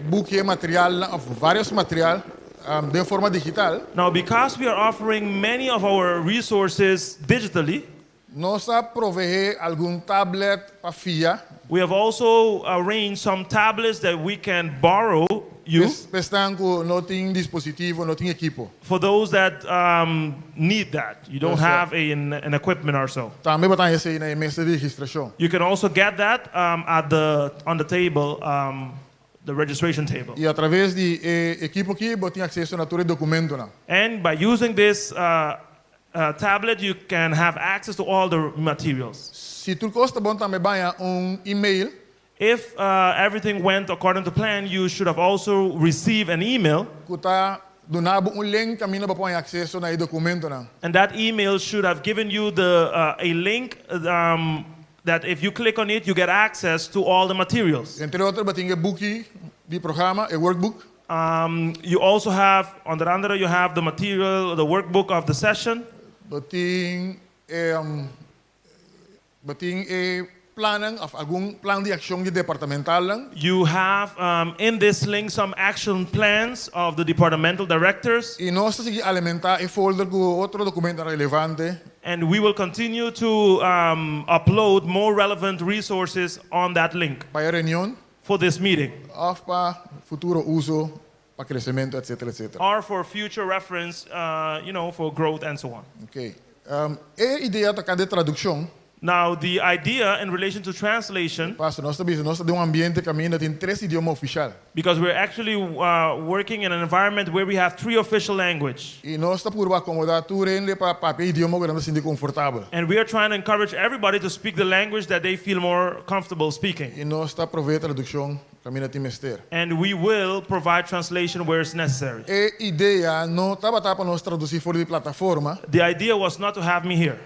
buque material, varios material de forma digital, Now, because we are offering many of our resources digitally, nos provee algún tablet para FIA. we have also arranged some tablets that we can borrow you Están que no tienen dispositivo, no tienen equipo. for those that need that. You don't Yes, sir. have an equipment or so. Também botar esse na mesa de registração. You can also get that on the table, the registration table. E através de equipo aqui, você tem acesso a todo documento lá. And by using this tablet, you can have access to all the materials. Se tudo gosta bom também vai e-mail. If everything went according to plan, you should have also received an email, Que está donando link caminho para pôr acesso na documento lá. and that email should have given you a link that if you click on it, you get access to all the materials. Entre outros, você tem book de programa, workbook. You also have, on the andere, you have the material, the workbook of the session. Você tem plannen of algum plan de ação de departamental lang. You have in this link some action plans of the departmental directors, E nós seguimos alimentar folder com outro documento relevante. and we will continue to upload more relevant resources on that link Para a reunião, for this meeting of para futuro uso, para crescimento, etc, etc. or for future reference, for growth and so on. Ok. A ideia da de tradução, Now, the idea in relation to translation, passa nós temos um ambiente que ainda tem 3 idiomas oficiais. because we're actually working in an environment where we have 3 official language. E nós estamos por acomodar tudo para papel idioma que não se sente confortável. And we are trying to encourage everybody to speak the language that they feel more comfortable speaking. E nós está prover tradução que ainda tem mestre. And we will provide translation where it's necessary. A ideia não estava para nós traduzir fora de plataforma. The idea was not to have me here,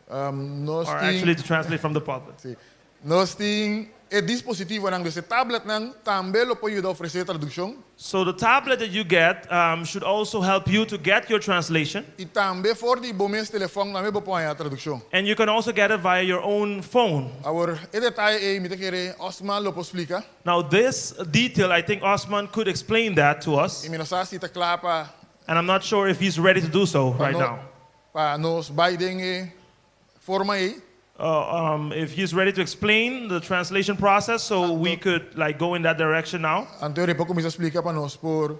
Nós or tem actually to translate from the pulpit. sim. Nós tem dispositivo nang esse tablet nang também lo pode oferecer tradução So the tablet that you get should also help you to get your translation. e também fora de bom mês telefone também pode a tradução. And you can also get it via your own phone. Agora, e detalhe me te querer Osman lo explica. Now this detail, I think Osman could explain that to us. E me não sabe se está claro para And I'm not sure if he's ready to do so right now. para nós Biden forma aí. If he's ready to explain the translation process, so we could go in that direction now. Anterior pouco me explica para nós por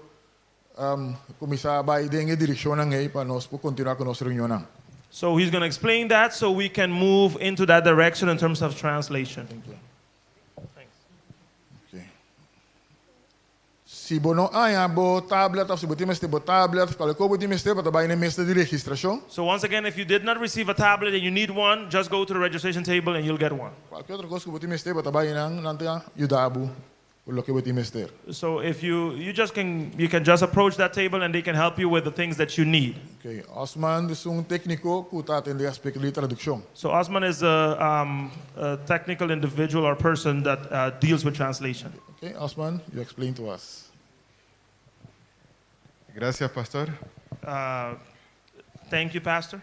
começar Biden direção aí para nós por continuar com nossa reunião. So he's going to explain that so we can move into that direction in terms of translation. Se você não bo tablet, ou se você tem bo tablet, qualquer coisa tem para trabalhar na mesa de registração. So once again, if you did not receive a tablet and you need one, just go to the registration table and you'll get one. Qualquer outra coisa que você tem para trabalhar nanti ajudabo por lo que você tem. So if you can just approach that table and they can help you with the things that you need. Okay, Osman é técnico que está atendendo aspecto de tradução. So Osman is a technical individual or person that deals with translation. Okay, Osman, you explain to us. Gracias, pastor. Thank you, Pastor.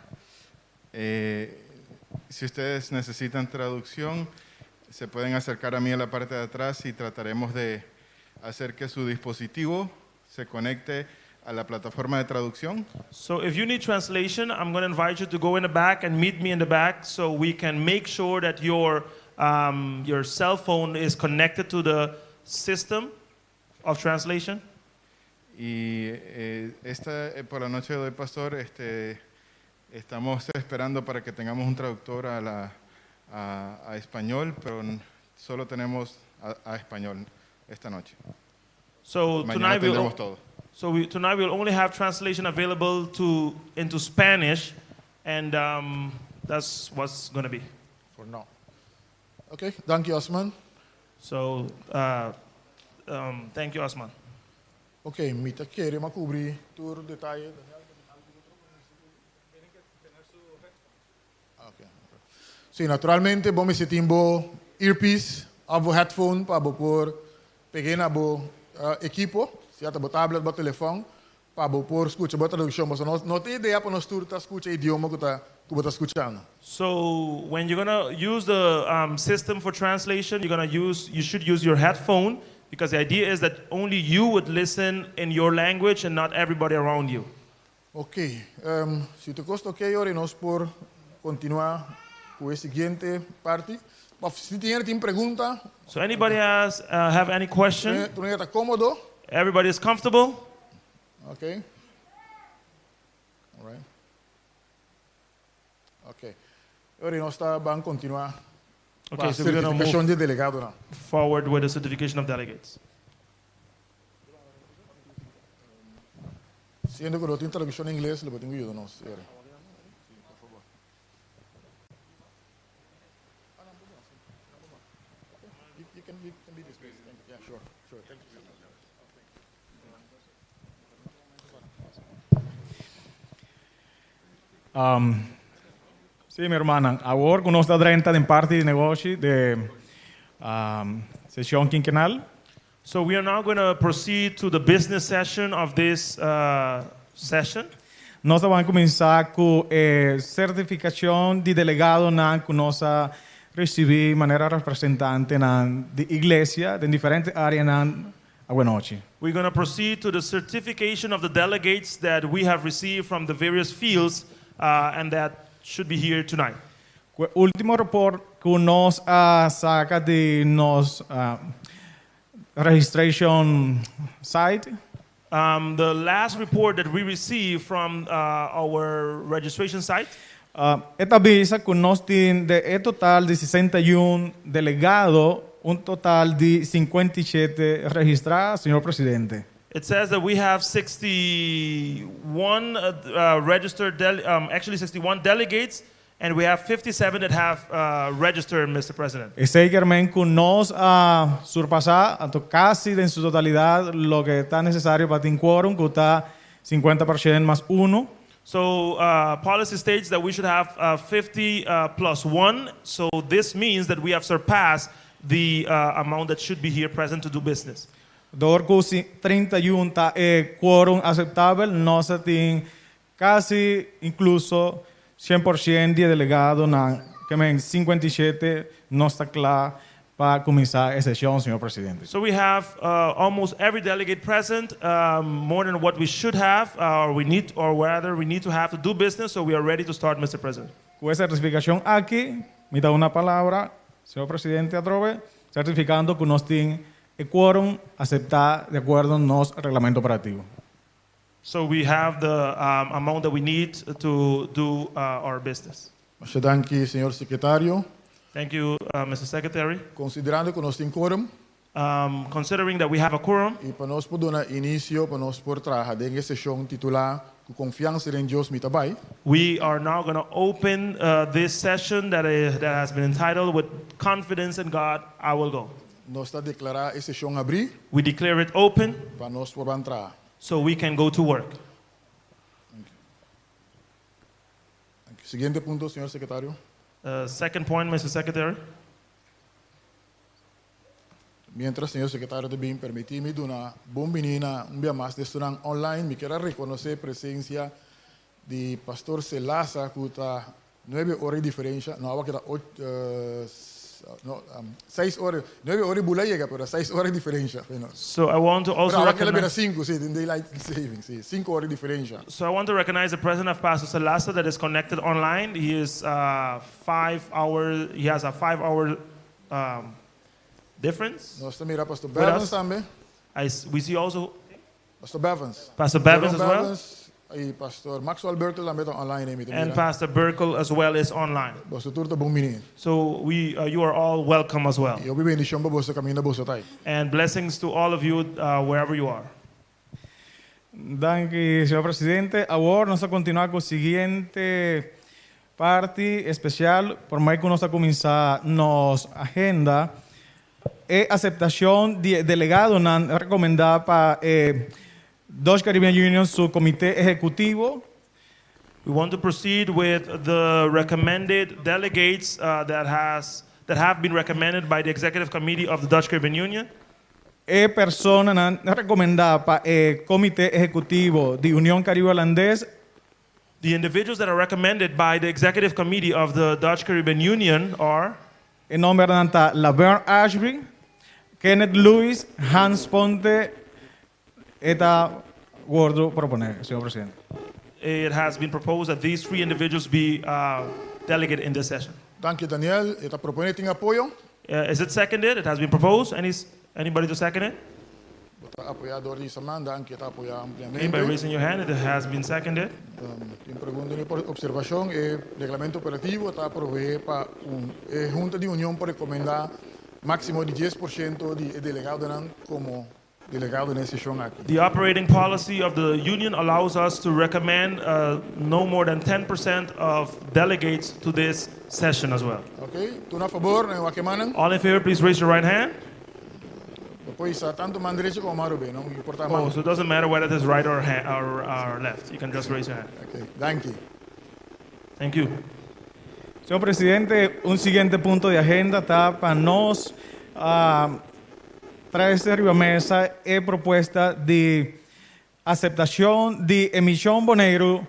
Si ustedes necesitan traducción, se pueden acercar a mí en la parte de atrás y trataremos de hacer que su dispositivo se conecte a la plataforma de traducción. So if you need translation, I'm going to invite you to go in the back and meet me in the back so we can make sure that your cell phone is connected to the system of translation. Y por la noche de hoy, pastor, estamos esperando para que tengamos un traductor a español, pero solo tenemos a español esta noche. So Mañana tonight tendremos todo. tonight we'll only have translation available into Spanish, and that's what's going to be. For now. Okay, dank je, Osman. So thank you, Osman. Okay, mita kere makubri tur detalle. Okay. Sí, naturalmente, bom esse timbo earpiece, abo headphone, para por pegar abo equipo, se ata bo tablet, bo telefone, para por escutar bo tradução, mas não tem ideia para nós turta escutar idioma que tá escutando. So when you're gonna use the system for translation, you should use your headphone, because the idea is that only you would listen in your language and not everybody around you. Ok, se te custa ok, ora nós por continuar com a seguinte parte. Se tem pergunta, So anybody have any question? tu não está cómodo? Everybody is comfortable? Ok. All right. Ok. Ora nós vamos continuar. Okay, a so we're gonna certificação move de delegado não. forward with the certification of delegates. Sendo que eu tenho tradução em inglês, eu tenho que ajudar nós. You can be this way. Yeah, sure. Thank you. Sì, mi hermana, ahora con nostra 30 in parte di negoci de sessione quinquennale. So we are now going to proceed to the business session of this session. Nós vamos começar com certificação de delegado na que nós recebemos de maneira representante na de igreja de diferentes áreas na Aguenochi. We're going to proceed to the certification of the delegates that we have received from the various fields and that should be here tonight. O último report que nós saca de nos registration site. The last report that we received from our registration site. Esta visa que nós temos de total de 61 delegados, total de 57 registrados, señor presidente. It says that we have 61 registered, actually 61 delegates, and we have 57 that have registered, Mr. President. Seguidamente que nós surpasar casi en su totalidad lo que está necesario para tener quórum, que está 50% más 1. So policy states that we should have 50 plus 1. So this means that we have surpassed the amount that should be here present to do business. Dorcus 31 está quórum aceptable, nós temos casi incluso 100% de delegado na que 57 não está claro para começar a sessão, senhor presidente. So we have almost every delegate present, more than what we should have, or rather we need to have to do business. So we are ready to start, Mr. President. Com essa certificação aqui, me dá uma palavra, senhor presidente, atrove, certificando que nós temos o quórum aceptar de acordo no nosso regulamento operativo. So we have the amount that we need to do our business. Muito danke, senhor secretário. Thank you, Mr. Secretary. Considerando que nós temos quórum, considering that we have a quorum, e para nós poder dar início, para nós poder trabalhar em sessão titular com confiança em Deus mitabay. We are now going to open this session that has been entitled "With Confidence in God, I Will Go." Nós está declarar a sessão abrir. We declare it open, para nós poder entrar. So we can go to work. Thank you. Siguiente punto, señor secretario. Second point, Mr. Secretary. Mientras, señor secretario, también permítame dar una bombinina, un día más de estudiante online. Me quiero reconocer presencia di pastor Selasa, que está 9 horas de diferencia. No, ahora queda 6 horas. 9 horas de llega, pero 6 horas de diferencia. So I want to Pero also ahora queda recognize. 5, sí, en daylight saving, sí, 5 horas de diferencia. So I want to recognize the president of Pastor Salasa that is connected online. He is 5 hours. He has a 5-hour difference. Nós também mira pastor With Bevans us. também. We see also Pastor Bevans. Pastor Bevans as Jerome well, Bevans, e pastor Maxwell Bertel também está online. and Pastor Burkle as well is online. Você tudo tá bom menino. So you are all welcome as well, E eu bendição para você caminho da você tá. and blessings to all of you wherever you are. Danke, senhor presidente. Agora nós vamos continuar com a seguinte parte especial, por mais que nós vamos começar nossa agenda, é aceitação de delegado recomendada para Dutch Caribbean Union, su comité ejecutivo. We want to proceed with the recommended delegates that have been recommended by the executive committee of the Dutch Caribbean Union. Persona recomendada para comité ejecutivo de Unión Caribe Holandés. The individuals that are recommended by the executive committee of the Dutch Caribbean Union are En nombre de Laverne Ashby, Kenneth Lewis, Hans Ponte, eta gordo proponer, señor presidente. it has been proposed that these 3 individuals be delegate in this session. Dank je Daniel. Eta propone tem apoio. Is it seconded? It has been proposed. Anybody to second it? Está apoiado de Samanda, dank je está apoiado Anybody ampliamente. raising your hand? It has been seconded. Tem pergunta por observação e regulamento operativo está provee para junta de união para recomendar máximo de 10% de delegado como delegado nessa sessão aqui. The operating policy of the union allows us to recommend no more than 10% of delegates to this session as well. Ok? Tu na favor, né? Wakemanan. All in favor, please raise your right hand. Depois, tanto mão direita como mão bem, não importa a Oh, mão. so it doesn't matter whether it is right or left. You can just raise your hand. Ok, dank je. Thank you. Señor presidente, un siguiente punto de agenda está para nos traerse arriba a mesa es propuesta de aceptación de emisión boneiro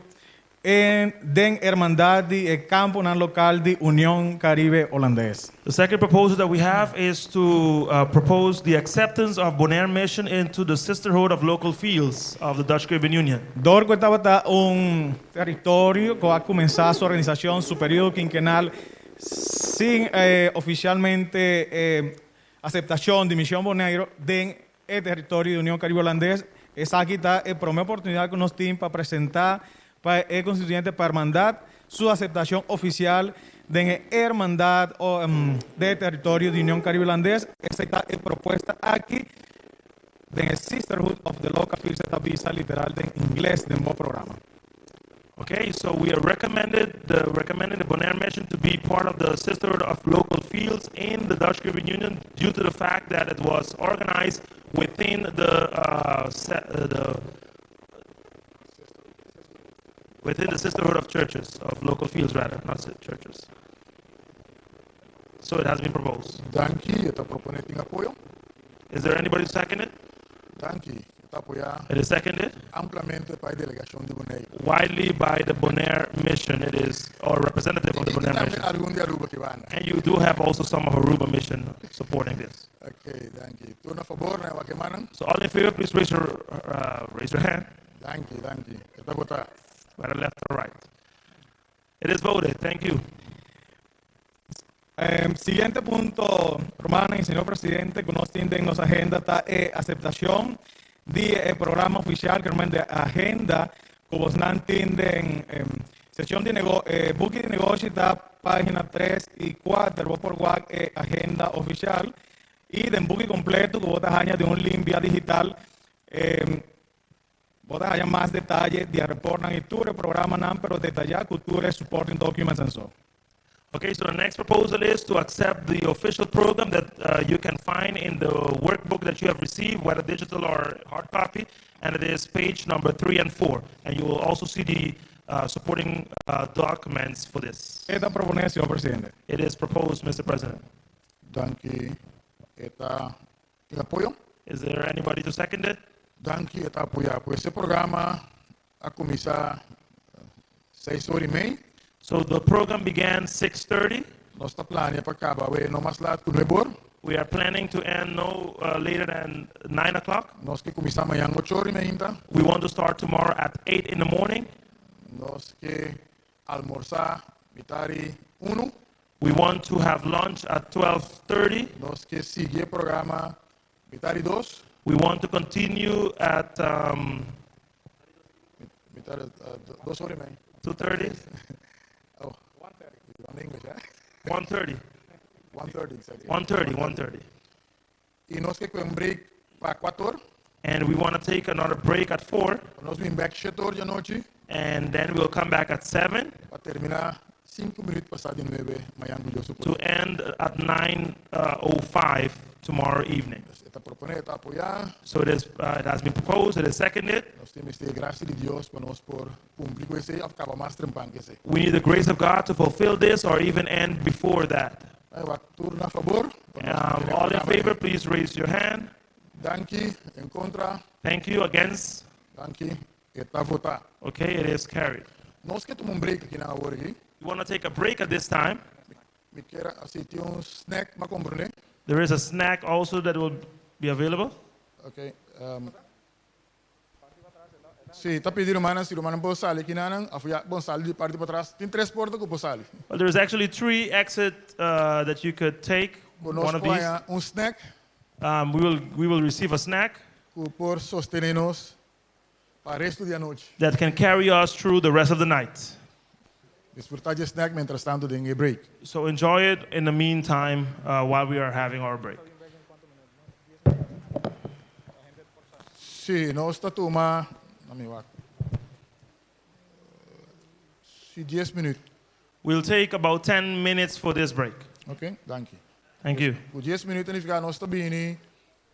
en den hermandad de campo local de Unión Caribe Holandés. The second proposal that we have is to propose the acceptance of Bonaire Mission into the sisterhood of local fields of the Dutch Caribbean Union. Dorco estaba un territorio que va a comenzar su organización, su periodo quinquenal, sin oficialmente aceptación de misión boneiro en el territorio de Unión Caribe Holandés. Esa aquí está la primera oportunidad que nos tiene para presentar para el constituyente para hermandad su aceptación oficial de la hermandad del territorio de Unión Caribe Holandés. Esa está propuesta aquí de Sisterhood of the Local Fields, esta visa literal en inglés del programa. Okay, so we are recommending the Bonaire Mission to be part of the sisterhood of local fields in the Dutch Caribbean Union due to the fact that it was organized within within the sisterhood of churches, of local fields rather, not churches. So it has been proposed. Dank je, está propone tem apoio. Is there anybody to second it? Dank je, está apoiado It is seconded amplamente para a delegação de Bonaire. widely by the Bonaire Mission. It is, or representative of the E Bonaire também Mission. algum de Aruba que vai. And you do have also some of Aruba Mission supporting this. Ok, dank je. Tu na favor, né? Wakemanan. So all in favor, please raise your hand, Dank je, dank je. Está votar. whether left or right. It is voted. Thank you. Siguiente punto, Romana y señor presidente, que nos tiene en nuestra agenda está aceptación del programa oficial que de agenda que vos no entienden sesión de booking de negocio está página 3 y 4 vos por WhatsApp agenda oficial y de booking completo que vos te añades de un link vía digital vos te añades más detalles de reportan y tu programa pero detallar cultura supporting documents and so. Okay, so the next proposal is to accept the official program that you can find in the workbook that you have received, whether digital or hard copy, and it is page number 3 and 4. And you will also see the supporting documents for this. Esta propone, señor presidente. It is proposed, Mr. President. Dank je. Está tem apoio. Is there anybody to second it? Dank je, está apoiado. Pues esse programa a começar 6:30. So the program began 6:30. Nós está planejando para acabar no mais laat com o We are planning to end no later than 9 o'clock. Nós que começamos amanhã 8:30. We want to start tomorrow at 8 in the morning. Nós que almoçar mitari 1. We want to have lunch at 12:30. Nós que seguir o programa mitari 2. We want to continue at Mitari 2:30. 2:30. Oh, 1:30. On English, yeah? 1:30. 1:30, exactly. 1:30. 1:30. E nós que com break para 4. And we want to take another break at 4. Nós vim back 7 da noite. And then we'll come back at 7 para terminar 5 minutos passado de 9 amanhã to end at 9:05 tomorrow evening. Está proponer, está apoiar. So it has been proposed, it is seconded. Nós temos a graça de Deus para nós por cumprir com esse, acaba mais trampando que esse. We need the grace of God to fulfill this or even end before that. Turno a favor. All in favor, please raise your hand. Danke, en contra. Thank you. Against? Danke, está votar. Okay, it is carried. Nós que tomamos break aqui na hora aqui. You want to take a break at this time? Me quero assistir snack, mas comprei. There is a snack also that will be available. Okay. Sim, está pedindo se o mano pode sair aqui não, afuia bom sair de parte para trás. Tem 3 portas que pode sair. Well, there's actually 3 exits that you could take. One of these. Snack. We will receive a snack por sostenernos para o resto da noite. That can carry us through the rest of the night. Desfrutar de snack mientras tanto de break. So enjoy it in the meantime while we are having our break. Sim, nós está tomando, sim, 10 minutos. We'll take about 10 minutes for this break. Okay, thank you. Thank you. Por 10 minutos nós está vindo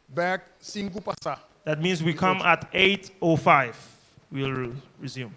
back 5 passar. That means we come at 8:05. We'll resume.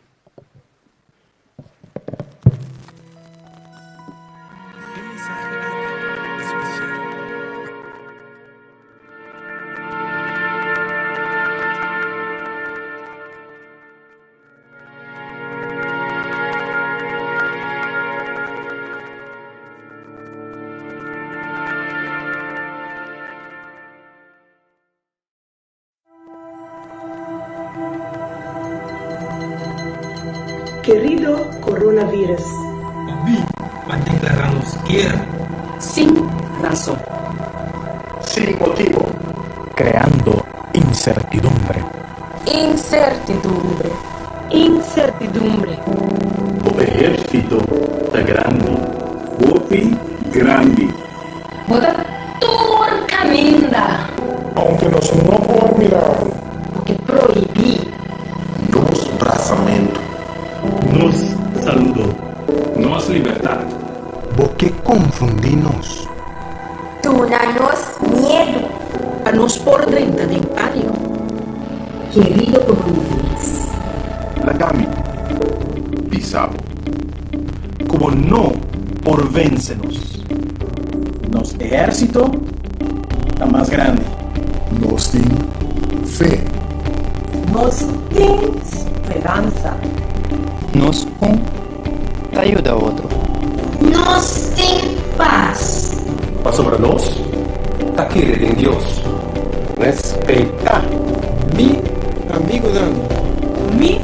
Querido coronavirus. Hoy declaramos guerra. Sin razón. Sin motivo. Creando incertidumbre. Incertidumbre. Incertidumbre. O ejército está grande. Golpe grande. Bota turcaminda. Aunque nós não podemos mirar. Porque proibir. Nos braçamento. Nos saludou. Nos liberdade. Porque confundinos. Tunanos miedo. A nos por renta de pánico. Querido coronavirus. Lagami. Pisabo. Como no por vencenos. Nos ejército está más grande. Nos tem fé. Nos tem esperanza. Nos ayuda a otro. Nos tem paz. Mas sobre nós, a querer em Deus. Respeitar. Mi amigo Dan. Mi